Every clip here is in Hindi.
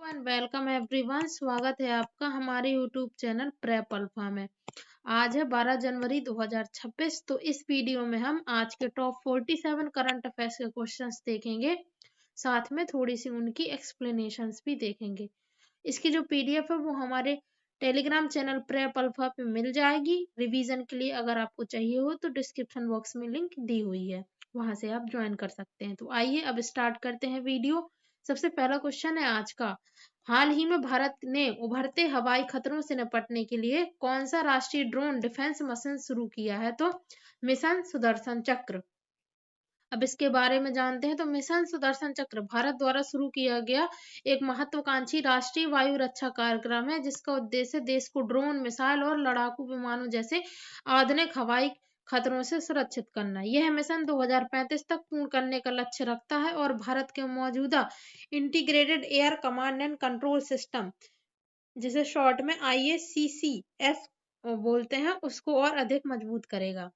Everyone, welcome everyone. स्वागत है आपका हमारे यूट्यूब चैनल प्रेप अल्फा में। आज है 12 जनवरी 2026। तो इस वीडियो में हम आज के टॉप 47 करंट अफेयर्स के क्वेश्चंस देखेंगे, साथ में थोड़ी सी उनकी एक्सप्लेनेशंस भी देखेंगे। इसकी जो पीडीएफ है वो हमारे टेलीग्राम चैनल प्रेप अल्फा पे मिल जाएगी रिवीजन के लिए। अगर आपको चाहिए हो तो डिस्क्रिप्शन बॉक्स में लिंक दी हुई है, वहां से आप ज्वाइन कर सकते हैं। तो आइए अब स्टार्ट करते हैं वीडियो। सबसे पहला क्वेश्चन है आज का, हाल ही में भारत ने उभरते हवाई खतरों से निपटने के लिए कौन सा राष्ट्रीय ड्रोन डिफेंस मिशन शुरू किया है? तो मिशन सुदर्शन चक्र। अब इसके बारे में जानते हैं। तो मिशन सुदर्शन चक्र भारत द्वारा शुरू किया गया एक महत्वाकांक्षी राष्ट्रीय वायु रक्षा कार्यक्रम है, जिसका उद्देश्य देश को ड्रोन, मिसाइल और लड़ाकू विमानों जैसे आधुनिक हवाई खतरों से सुरक्षित करना। यह मिशन 2035 तक पूर्ण करने का लक्ष्य रखता है और भारत के मौजूदा integrated air command and control system, जिसे शॉर्ट में IACCS बोलते हैं, उसको और अधिक मजबूत करेगा।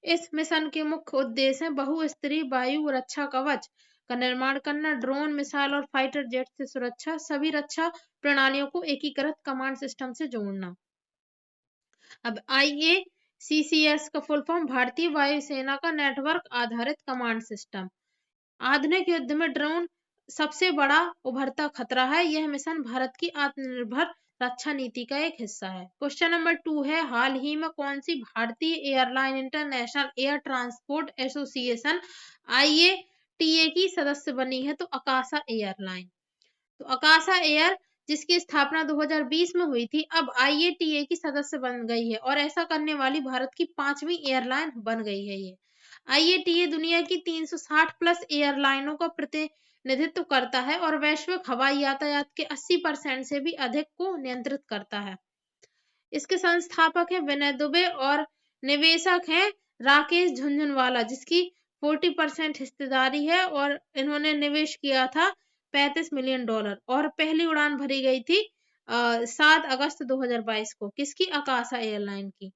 इस मिशन के मुख्य उद्देश्य हैं बहुस्तरीय वायु रक्षा कवच का निर्माण करना, ड्रोन, मिसाइल और फाइटर जेट से सुरक्षा, सभी रक्षा प्रणालियों को एकीकृत कमांड सिस्टम से जोड़ना। अब IACCS का फुल फॉर्म भारतीय वायुसेना का नेटवर्क आधारित कमांड सिस्टम। आधुनिक युद्ध में ड्रोन सबसे बड़ा उभरता खतरा है। यह मिशन भारत की आत्मनिर्भर रक्षा नीति का एक हिस्सा है। क्वेश्चन नंबर 2 है, हाल ही में कौन सी भारतीय airline international air transport association IATA की सदस्य बनी है? तो आकाशा एयरलाइन। तो आकाशा एयर, जिसकी स्थापना 2020 में हुई थी, अब IATA की सदस्य बन गई है और ऐसा करने वाली भारत की 5वीं एयरलाइन बन गई है। ये IATA दुनिया की 360 प्लस एयरलाइनों का प्रतिनिधित्व करता है और वैश्विक हवाई यातायात के 80% से भी अधिक को नियंत्रित करता है। इसके संस्थापक हैं विनय दुबे और निवेशक हैं राकेश झुनझुनवाला, जिसकी 40% हिस्सेदारी है और इन्होंने निवेश किया था $35 मिलियन और पहली उड़ान भरी गई थी 7 अगस्त 2022 को। किसकी? आकाशा एयरलाइन की।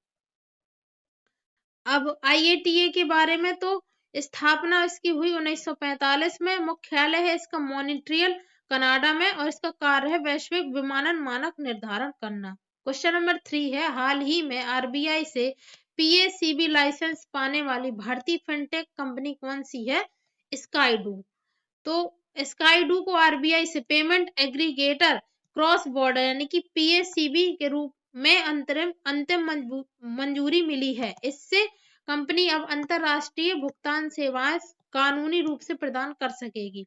अब IATA के बारे में, तो स्थापना इसकी हुई 1945 में। मुख्यालय है इसका मॉन्ट्रियल, कनाडा में, और इसका कार्य है वैश्विक विमानन मानक निर्धारण करना। क्वेश्चन नंबर 3 है, हाल ही में RBI से PACB लाइसेंस पाने वाली भारतीय फिनटेक कंपनी कौन सी है? स्काईडू। तो स्काईडू को RBI से पेमेंट एग्रीगेटर क्रॉस बॉर्डर यानी कि PACB के रूप में अंतिम मंजूरी मिली है। इससे कंपनी अब अंतरराष्ट्रीय भुगतान सेवाएं कानूनी रूप से प्रदान कर सकेगी।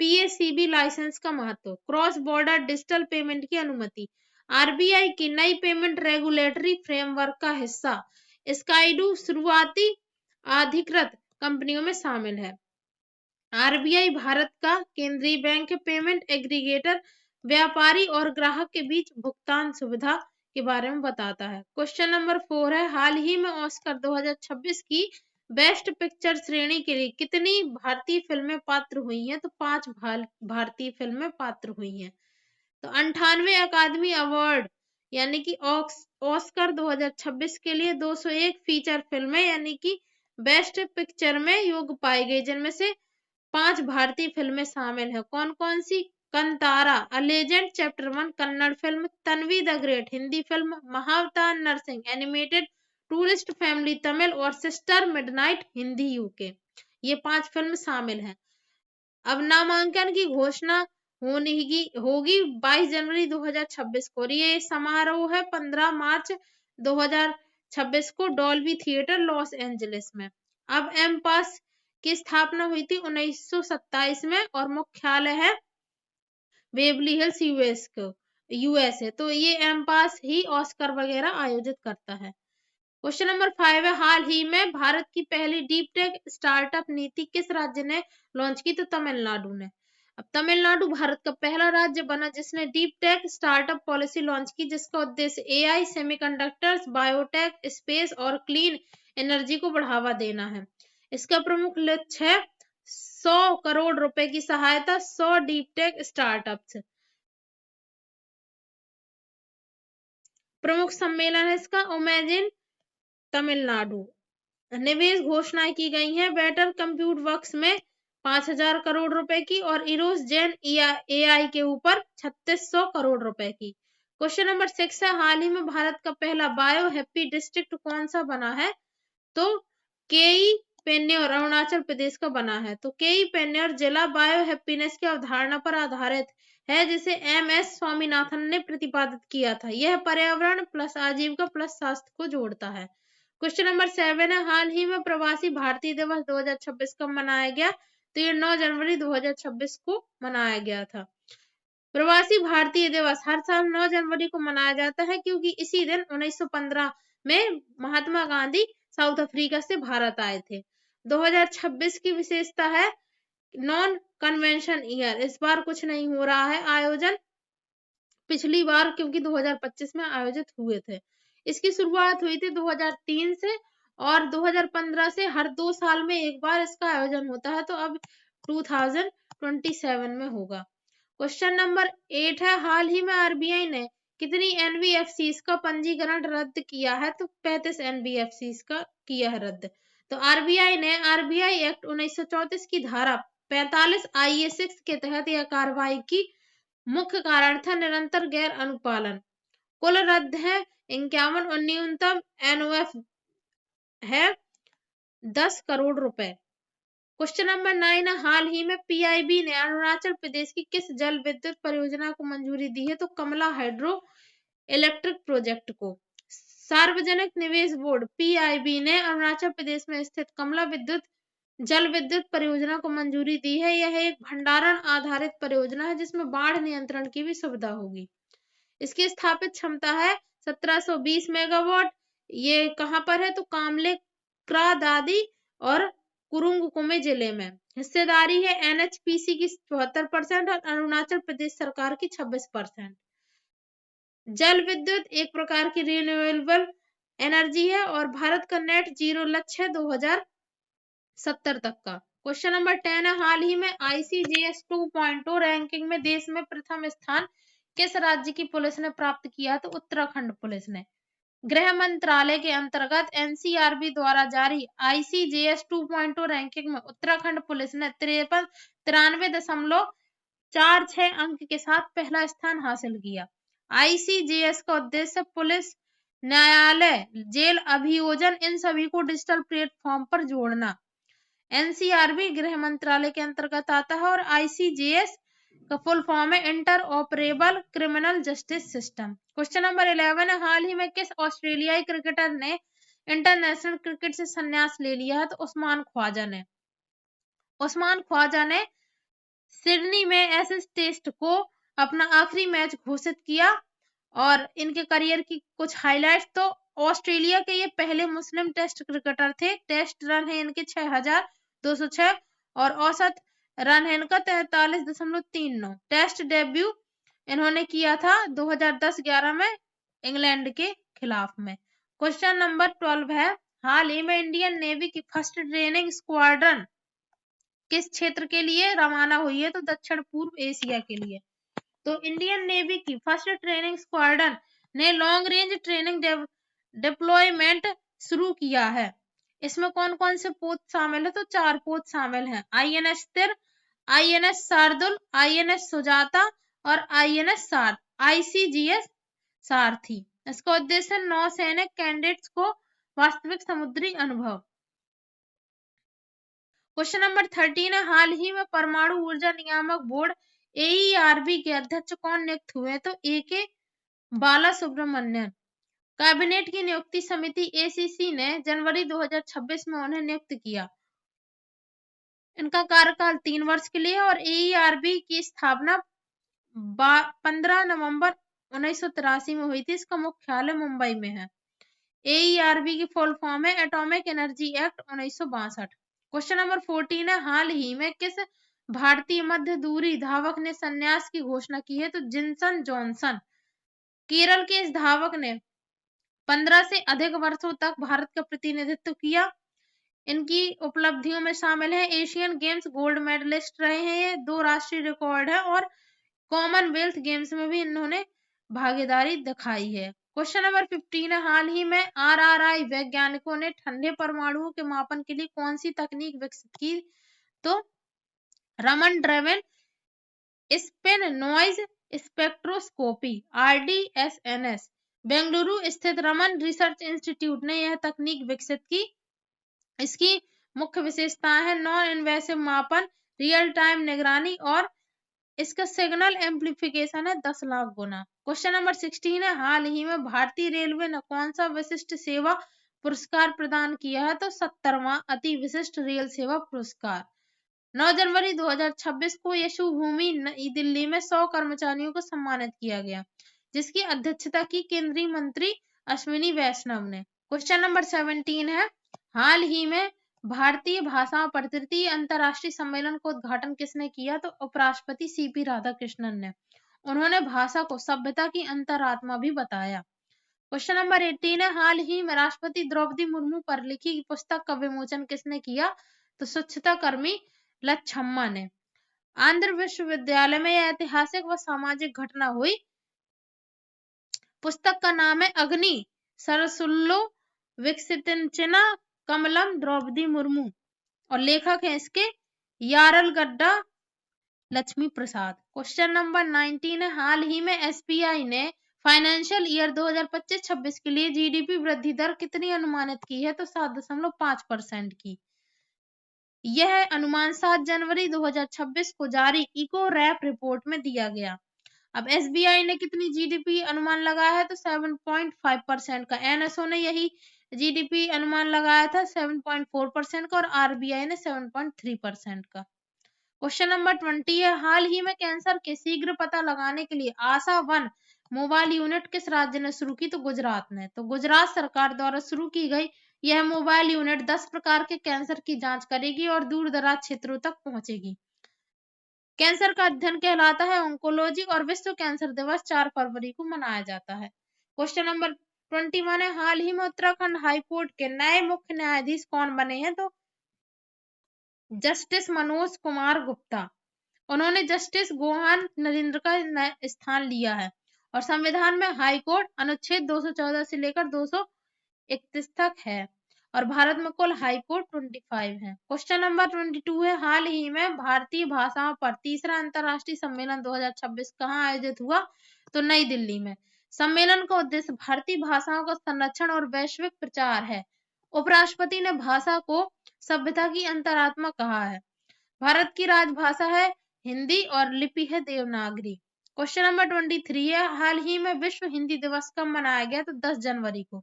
PACB लाइसेंस का महत्व, क्रॉस बॉर्डर डिजिटल पेमेंट की अनुमति, RBI की नई पेमेंट रेगुलेटरी फ्रेमवर्क का हिस्सा। स्काईडू शुरुआती अधिकृत कंपनियों में शामिल है। RBI भारत का केंद्रीय बैंक, पेमेंट एग्रीगेटर, व्यापारी और ग्राहक के बीच भुगतान सुविधा के बारे में बताता है। क्वेश्चन नंबर 4 है, हाल ही में ऑस्कर 2026 की बेस्ट पिक्चर श्रेणी के लिए कितनी भारतीय फिल्में पात्र हुई हैं? तो 5 भारतीय फिल्में पात्र हुई हैं। तो 98 अकादमी अवार्ड यानी कि ऑस्कर 2026 के लिए 201 फीचर फिल्में यानी कि बेस्ट पिक्चर में योग्य पाई गई, जिनमें से 5 भारतीय फिल्में शामिल हैं। कौन कौन सी? Kantara, a legend chapter 1 Kannada film, Tanvi the great Hindi film, Mahavatar Narsimha animated, tourist family Tamil और सिस्टर मिडनाइट हिंदी UK। ये 5 फिल्म शामिल हैं। अब नामांकन की घोषणा होगी 22 जनवरी 2026 को। ये समारोह है 15 मार्च 2026 को डॉल्बी थिएटर लॉस एंजलिस में। अब एमपास की स्थापना हुई थी 1927 में और मुख्यालय है बेवली हिल्स USA। तो ये एमपास ही ऑस्कर वगैरह आयोजित करता है। क्वेश्चन नंबर 5 है, हाल ही में भारत की पहली डीप टेक स्टार्टअप नीति किस राज्य ने लॉन्च की? तो तमिलनाडु ने। अब तमिलनाडु भारत का पहला राज्य बना जिसने deep tech startup policy launch की, जिसका उद्देश्य AI, सेमीकंडक्टर्स, बायोटेक, स्पेस और क्लीन एनर्जी को बढ़ावा देना है। इसका प्रमुख लक्ष्य है 100 करोड़ रुपए की सहायता 100 डीप टेक स्टार्टअप्स। प्रमुख सम्मेलन है इसका इमेजिन तमिलनाडु। निवेश घोषणाएं की गई हैं, बेटर कंप्यूट वर्क्स में 5,000 करोड़ रुपए की, और इरोस जेन एआई के ऊपर 3600 करोड़ रुपए की। क्वेश्चन नंबर 6 है, हाल ही में भारत का पहला बायो हैप्पी डिस्ट्रिक्ट कौन सा बना है? तो केई पेन्योर अरुणाचल प्रदेश का बना है। तो केई पेन्योर जिला बायो हैप्पीनेस की अवधारणा पर आधारित है, जिसे एमएस स्वामीनाथन ने प्रतिपादित किया था। यह पर्यावरण प्लस आजीविका प्लस स्वास्थ्य को जोड़ता है। क्वेश्चन नंबर 7 है, हाल ही में प्रवासी भारतीय दिवस 2026 कब मनाया गया? तो ये 9 जनवरी 2026 को मनाया गया था। प्रवासी भारतीय दिवस हर साल 9 जनवरी को मनाया जाता है, क्योंकि इसी दिन 1915 में महात्मा गांधी साउथ अफ्रीका से भारत आए थे। 2026 की विशेषता है नॉन कन्वेंशन ईयर, इस बार कुछ नहीं हो रहा है आयोजन, पिछली बार क्योंकि 2025 में आयोजित हुए थे। इसकी शुरुआत हुई थी 2003 से, और 2015 से हर 2 साल में एक बार इसका आयोजन होता है, तो अब 2027 में होगा। क्वेश्चन नंबर 8 है, हाल ही में आरबीआई ने कितनी एनबीएफसीज का पंजीकरण रद्द किया है? तो 35 एनबीएफसीज का किया है रद्द। तो आरबीआई ने आरबीआई एक्ट 1934 की धारा 45 IA6 के तहत यह कार्रवाई की। मुख्य कारण था निरंतर गैर अनुपालन। कुल रद्द है 51 और न्यूनतम एनओएफ है 10 करोड़ रुपए। क्वेश्चन नंबर 9 है, हाल ही में पीआईबी ने अरुणाचल प्रदेश की किस जल विद्युत परियोजना को मंजूरी दी है? तो कमला हाइड्रो इलेक्ट्रिक प्रोजेक्ट को। सार्वजनिक निवेश बोर्ड पीआईबी ने अरुणाचल प्रदेश में स्थित कमला जल विद्युत परियोजना को मंजूरी दी है। यह एक भंडारण आधारित परियोजना है, जिसमें बाढ़ नियंत्रण की भी सुविधा होगी। इसकी स्थापित क्षमता है 1720 मेगावाट। ये कहाँ पर है? तो कामले, क्रा दादी और कुरुंग कुमे जिले में। हिस्सेदारी है एनएचपीसी की 74% और अरुणाचल प्रदेश सरकार की 26%। जल विद्युत एक प्रकार की रिन्यूएबल एनर्जी है, और भारत का नेट जीरो लक्ष्य है 2070 तक का। क्वेश्चन नंबर 10 है, हाल ही में ICJS 2.0 रैंकिंग में देश में प्रथम स्थान किस राज्य की पुलिस ने प्राप्त किया? तो उत्तराखंड पुलिस ने। गृह मंत्रालय के अंतर्गत एनसीआरबी द्वारा जारी ICJS 2.0 रैंकिंग में उत्तराखंड पुलिस ने 93.46 अंक के साथ पहला स्थान हासिल किया। ICJS का उद्देश्य पुलिस, न्यायालय, जेल अभियोजन इन सभी को डिजिटल प्लेटफॉर्म पर जोड़ना। एनसीआरबी गृह मंत्रालय के अंतर्गत आता है, और ICJS का फुल फॉर्म है inter operable criminal justice system. Question number 11 है, हाल ही में किस ऑस्ट्रेलियाई क्रिकेटर ने इंटरनेशनल क्रिकेट से संन्यास ले लिया है? तो उस्मान ख्वाजा ने। उस्मान ख्वाजा ने सिडनी में एशेज टेस्ट को अपना आखिरी मैच घोषित किया। और इनके करियर की कुछ हाइलाइट्स, तो ऑस्ट्रेलिया के ये पहले मुस्लिम टेस्ट क्रिकेटर थे। टेस्ट रन है इनके 6206, और औसत रन है इनका 43.39। टेस्ट डेब्यू इन्होंने किया था 2010-11 में इंग्लैंड के खिलाफ में। क्वेश्चन नंबर 12 है, हाल ही में इंडियन नेवी की फर्स्ट ट्रेनिंग स्क्वाड्रन किस क्षेत्र के लिए रवाना हुई है? तो दक्षिण पूर्व एशिया के लिए। तो इंडियन नेवी की फर्स्ट ट्रेनिंग स्क्वाड्रन ने लॉन्ग रेंज ट्रेनिंग डिप्लॉयमेंट शुरू किया है। इसमें कौन कौन से पोत शामिल है? तो 4 पोत शामिल हैं, INS तिर, INS शार्दुल, INS सुजाता और INS सार, ICGS सारथी। इसका उद्देश्य नौसैनिक कैडेट्स को वास्तविक समुद्री अनुभव। क्वेश्चन नंबर 13 है, हाल ही में परमाणु ऊर्जा नियामक बोर्ड AERB के अध्यक्ष कौन नियुक्त हुए? तो AK बाला सुब्रमण्यन। कैबिनेट की नियुक्ति समिति ACC ने जनवरी 2026 में उन्हें नियुक्त किया। इनका कार्यकाल 3 वर्ष के लिए, और AERB की स्थापना 15 नवंबर 1983 में हुई थी। इसका मुख्यालय मुंबई में है। AERB की फुल फॉर्म है atomic energy act 1962। Question number 14 है, हाल ही में किस भारतीय मध्य दूरी धावक ने संन्यास की घोषणा की है? तो जिनसन जॉनसन। केरल के इस धावक ने 15 से अधिक वर्षों तक भारत का प्रतिनिधित्व किया। इनकी उपलब्धियों में शामिल है एशियन गेम्स गोल्ड मेडलिस्ट रहे हैं, ये 2 राष्ट्रीय रिकॉर्ड है, और कॉमनवेल्थ गेम्स में भी इन्होंने भागीदारी दिखाई है। क्वेश्चन नंबर 15 है, हाल ही में RRI वैज्ञानिकों ने ठंडे परमाणुओं के मापन के लिए कौन सी तकनीक विकसित की? तो Raman ड्रेवन spin noise spectroscopy RDSNS। Bengaluru स्थित रमन रिसर्च इंस्टीट्यूट ने यह तकनीक विकसित की। इसकी मुख्य विशेषताएं हैं नॉन इन्वेसिव मापन, रियल टाइम निगरानी और इसका सिग्नल एम्प्लीफिकेशन है 10 लाख गुना। क्वेश्चन नंबर 16 है हाल ही में भारतीय रेलवे ने कौन सा विशिष्ट सेवा पुरस्कार प्रदान किया है? तो 70वां अति विशिष्ट रेल सेवा पुरस्कार। 9 जनवरी 2026 को यशु भूमि नई दिल्ली में 100 कर्मचारियों को सम्मानित किया गया, जिसकी अध्यक्षता की केंद्रीय मंत्री अश्विनी वैष्णव ने। क्वेश्चन नंबर 17 है हाल ही में भारतीय भाषा पर तृतीय अंतर्राष्ट्रीय सम्मेलन का उद्घाटन किसने किया? तो उपराष्ट्रपति CP राधाकृष्णन ने। उन्होंने भाषा को सभ्यता की अंतरात्मा भी बताया। क्वेश्चन नंबर 18 है हाल ही में राष्ट्रपति द्रौपदी मुर्मू पर लिखी पुस्तक का विमोचन किसने किया? तो स्वच्छता कर्मी लच्छम्मा ने। आंध्र विश्वविद्यालय में यह ऐतिहासिक व सामाजिक घटना हुई। पुस्तक का नाम है अग्नि सरसुल्लो विकसितंचना कमलम द्रौपदी मुर्मू और लेखक है इसके यारलगड्डा लक्ष्मी प्रसाद। क्वेश्चन नंबर 19 है हाल ही में SBI ने फाइनेंशियल ईयर 2025-26 के लिए GDP वृद्धि दर कितनी अनुमानित की है? तो 7.5% की। यह अनुमान 7 जनवरी 2026 को जारी इको रैप रिपोर्ट में दिया गया। अब SBI ने कितनी GDP अनुमान लगाया है? तो 7.5% का। NSO ने यही GDP अनुमान लगाया था 7.4% का और RBI ने 7.3% का। क्वेश्चन नंबर 20 है हाल ही में कैंसर के शीघ्र पता लगाने के लिए आशा 1 मोबाइल यूनिट किस राज्य ने शुरू की? तो गुजरात ने। तो गुजरात सरकार द्वारा शुरू की गई यह मोबाइल यूनिट 10 प्रकार के कैंसर की जांच करेगी और दूर दराज क्षेत्रों तक पहुंचेगी। कैंसर का अध्ययन कहलाता है ऑन्कोलॉजी और विश्व कैंसर दिवस 4 फरवरी को मनाया जाता है। क्वेश्चन नंबर 21 है हाल ही में उत्तराखंड हाई कोर्ट के नए मुख्य न्यायाधीश कौन बने हैं? तो जस्टिस मनोज कुमार गुप्ता। उन्होंने जस्टिस गोहान नरेंद्र का स्थान लिया है और संविधान में हाई कोर्ट अनुच्छेद 214 से लेकर 231 तक है और भारत में कुल हाई कोर्ट 25 है। क्वेश्चन नंबर 22 है हाल ही में भारतीय भाषाओं पर तीसरा अंतर्राष्ट्रीय सम्मेलन 2026 कहाँ आयोजित हुआ? तो नई दिल्ली में। सम्मेलन का उद्देश्य भारतीय भाषाओं का संरक्षण और वैश्विक प्रचार है। उपराष्ट्रपति ने भाषा को सभ्यता की अंतरात्मा कहा है। भारत की राजभाषा है हिंदी और लिपि है देवनागरी। क्वेश्चन नंबर 23 है हाल ही में विश्व हिंदी दिवस कब मनाया गया? तो 10 जनवरी को।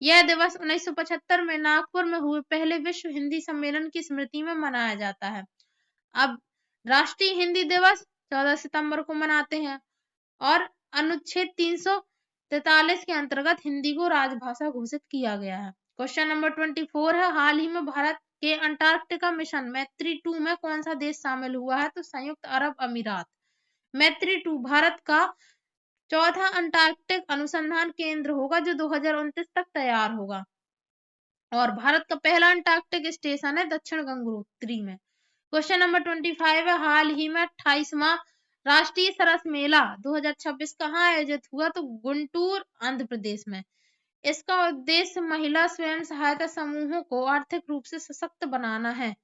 यह दिवस 1975 में नागपुर में हुए पहले विश्व हिंदी सम्मेलन की स्मृति में मनाया जाता है। अब राष्ट्रीय हिंदी दिवस 14 सितंबर को मनाते हैं और अनुच्छेद 343 के अंतर्गत हिंदी को राजभाषा घोषित किया गया है। क्वेश्चन नंबर 24 है हाल ही में भारत के अंटार्कटिका मिशन मैत्री-2 में कौन सा देश शामिल हुआ है? तो संयुक्त अरब अमीरात। मैत्री-2 भारत का चौथा अंटार्कटिक अनुसंधान केंद्र होगा जो 2029 तक तैयार होगा और भारत का पहला अंटार्कटिक स्टेशन है दक्षिण गंगोत्री में। क्वेश्चन नंबर 25 है हाल ही में 28वां राष्ट्रीय सरस मेला 2026 कहाँ आयोजित हुआ? तो गुंटूर आंध्र प्रदेश में। इसका उद्देश्य महिला स्वयं सहायता समूहों को आर्थिक रूप से सशक्त बनाना है।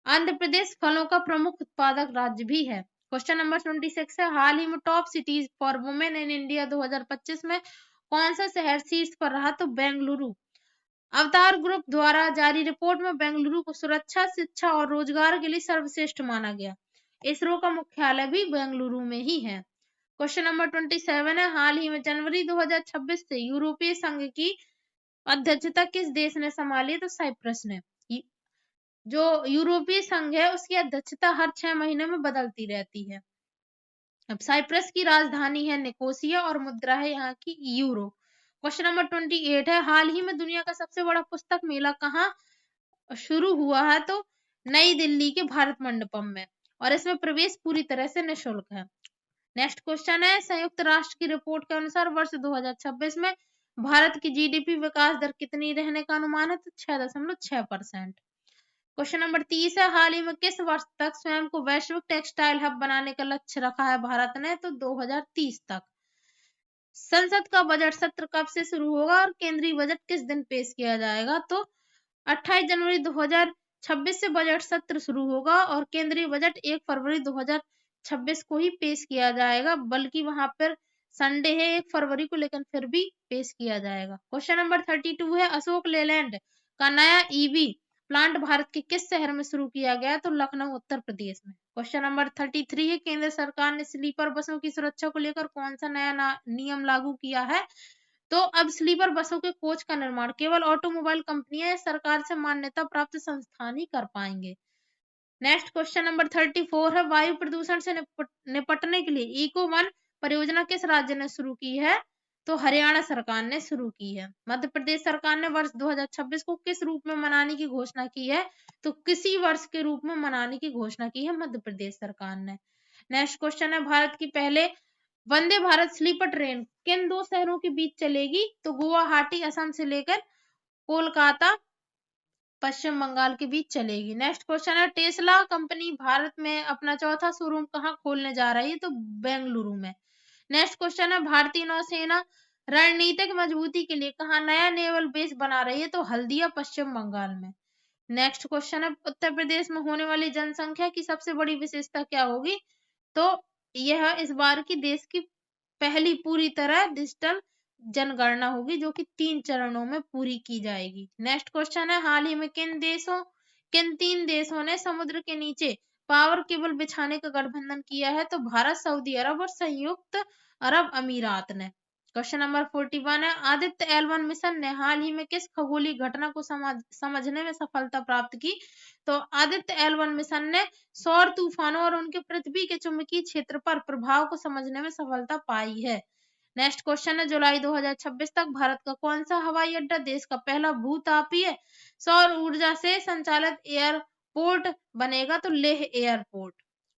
आंध्र प्रदेश फलों का प्रमुख उत्पादक राज्य भी है। क्वेश्चन नंबर 26 है हाल ही में top cities for women in India 2025 में कौन सा शहर शीर्ष पर रहा? तो बेंगलुरु। अवतार ग्रुप द्वारा जारी रिपोर्ट में बेंगलुरु को सुरक्षा, शिक्षा और रोजगार के लिए सर्वश्रेष्ठ माना गया। इसरो का मुख्यालय भी बेंगलुरु में ही है। क्वेश्चन नंबर 27 है हाल ही में जनवरी 2026 से यूरोपीय संघ की अध्यक्षता किस देश ने संभाली है? तो साइप्रस ने। जो यूरोपीय संघ है उसकी अध्यक्षता हर 6 महीने में बदलती रहती है। अब साइप्रस की राजधानी है निकोसिया और मुद्रा है यहाँ की यूरो। क्वेश्चन नंबर 28 है हाल ही में दुनिया का सबसे बड़ा पुस्तक मेला कहाँ शुरू हुआ है? तो नई दिल्ली के भारत मंडपम में और इसमें प्रवेश पूरी तरह से निःशुल्क है। नेक्स्ट क्वेश्चन है संयुक्त राष्ट्र की रिपोर्ट के अनुसार वर्ष 2026 में भारत की GDP विकास दर कितनी रहने का अनुमान है? तो 6.6%। क्वेश्चन नंबर 30 है हाल ही में किस वर्ष तक स्वयं को वैश्विक टेक्सटाइल हब बनाने का लक्ष्य रखा है भारत ने? तो 2030 तक। संसद का बजट सत्र कब से शुरू होगा और केंद्रीय बजट किस दिन पेश किया जाएगा? तो 28 जनवरी 26 से बजट सत्र शुरू होगा और केंद्रीय बजट 1 फरवरी 2026 को ही पेश किया जाएगा, बल्कि वहां पर संडे है 1 फरवरी को, लेकिन फिर भी पेश किया जाएगा। क्वेश्चन नंबर 32 है अशोक लेलैंड का नया ईवी प्लांट भारत के किस शहर में शुरू किया गया? तो लखनऊ उत्तर प्रदेश में। क्वेश्चन नंबर 33 है केंद्र सरकार ने स्लीपर बसों की सुरक्षा को लेकर कौन सा नया नियम लागू किया है? तो अब स्लीपर बसों के कोच का निर्माण केवल ऑटोमोबाइल कंपनियां या सरकार से मान्यता प्राप्त संस्थान ही कर पाएंगे। नेक्स्ट क्वेश्चन नंबर 34 है वायु प्रदूषण से निपटने के लिए इको वन परियोजना किस राज्य ने शुरू की है? तो हरियाणा सरकार ने शुरू की है। मध्य प्रदेश सरकार ने वर्ष 2026 को किस रूप में मनाने की घोषणा की है? तो किसी वर्ष के रूप में मनाने की घोषणा की है मध्य प्रदेश सरकार ने। नेक्स्ट क्वेश्चन है भारत की पहले वंदे भारत स्लीपर ट्रेन किन 2 शहरों के बीच चलेगी? तो गुवाहाटी असम से लेकर कोलकाता पश्चिम बंगाल के बीच चलेगी। नेक्स्ट क्वेश्चन है टेस्ला कंपनी भारत में अपना चौथा शोरूम कहाँ खोलने जा रही है? तो बेंगलुरु में। नेक्स्ट क्वेश्चन है भारतीय नौसेना रणनीतिक मजबूती के लिए कहाँ नया नेवल बेस बना रही है? तो हल्दिया पश्चिम बंगाल में। नेक्स्ट क्वेश्चन है उत्तर प्रदेश में होने वाली जनसंख्या की सबसे बड़ी विशेषता क्या होगी? तो यह इस बार की देश की पहली पूरी तरह डिजिटल जनगणना होगी, जो कि 3 चरणों में पूरी की जाएगी। नेक्स्ट क्वेश्चन है हाल ही में किन 3 देशों ने समुद्र के नीचे पावर केबल बिछाने का गठबंधन किया है? तो भारत, सऊदी अरब और संयुक्त अरब अमीरात ने। क्वेश्चन नंबर 41 है आदित्य L1 मिशन ने हाल ही में किस खगोलीय घटना को समझने में सफलता प्राप्त की? तो आदित्य L1 मिशन ने सौर तूफानों और उनके पृथ्वी के चुंबकीय क्षेत्र पर प्रभाव को समझने में सफलता पाई है। नेक्स्ट क्वेश्चन है जुलाई 2026 तक भारत का कौन सा हवाई अड्डा देश का पहला भूतापीय सौर ऊर्जा से संचालित एयरपोर्ट बनेगा? तो लेह एयरपोर्ट।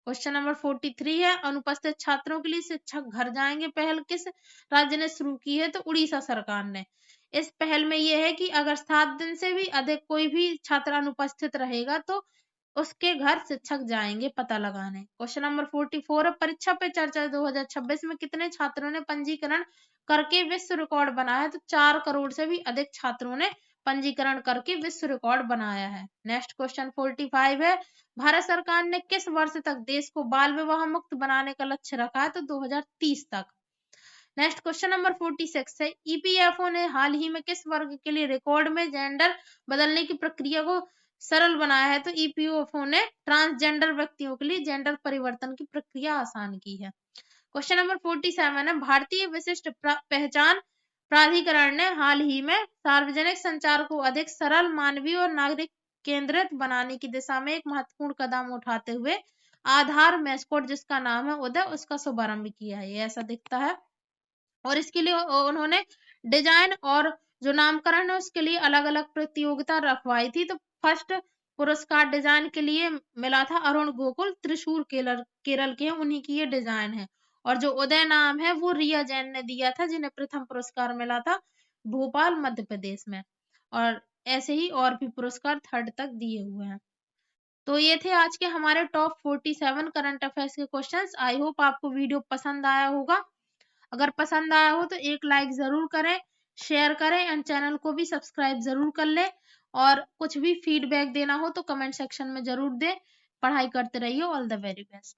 क्वेश्चन नंबर 43 है अनुपस्थित छात्रों के लिए शिक्षक घर जाएंगे पहल किस राज्य ने शुरू की है? तो उड़ीसा सरकार ने। इस पहल में यह है कि अगर 7 दिन से भी अधिक कोई भी छात्र अनुपस्थित रहेगा तो उसके घर शिक्षक जाएंगे पता लगाने। क्वेश्चन नंबर 44 परीक्षा पे चर्चा 2026 में कितने छात्रों ने पंजीकरण करके विश्व रिकॉर्ड बनाया है? तो 4 करोड़ से भी अधिक छात्रों ने पंजीकरण करके विश्व रिकॉर्ड बनाया है। नेक्स्ट क्वेश्चन 45 है भारत सरकार ने किस वर्ष तक देश को बाल विवाह मुक्त बनाने का लक्ष्य रखा है? तो 2030 तक। नेक्स्ट क्वेश्चन नंबर 46 है ईपीएफओ ने हाल ही में किस वर्ग के लिए रिकॉर्ड में जेंडर बदलने की प्रक्रिया को सरल बनाया है? तो ईपीएफओ ने ट्रांसजेंडर व्यक्तियों के लिए जेंडर परिवर्तन की प्रक्रिया आसान की है। क्वेश्चन नंबर 47 है भारतीय विशिष्ट पहचान प्राधिकरण ने हाल ही में सार्वजनिक संचार को अधिक सरल, मानवीय और नागरिक केंद्रित बनाने की दिशा में एक महत्वपूर्ण कदम उठाते हुए आधार मैस्कॉट जिसका नाम है उदय उसका शुभारंभ किया है। ये ऐसा दिखता है और इसके लिए उन्होंने डिजाइन और जो नामकरण है उसके लिए अलग अलग प्रतियोगिता रखवाई थी। तो फर्स्ट पुरस्कार डिजाइन के लिए मिला था अरुण गोकुल, त्रिशूर केरल के हैं, उन्हीं की ये डिजाइन है। और जो उदय नाम है वो रिया जैन ने दिया था जिन्हें प्रथम पुरस्कार मिला था भोपाल मध्य प्रदेश में। और ऐसे ही और भी पुरस्कार 3rd तक दिए हुए हैं। तो ये थे आज के हमारे टॉप 47 करंट अफेयर्स के क्वेश्चंस। आई होप आपको वीडियो पसंद आया होगा। अगर पसंद आया हो तो एक लाइक जरूर करें, शेयर करें एंड चैनल को भी सब्सक्राइब जरूर कर लें। और कुछ भी फीडबैक देना हो तो कमेंट सेक्शन में जरूर दें। पढ़ाई करते रहिए। All the very best.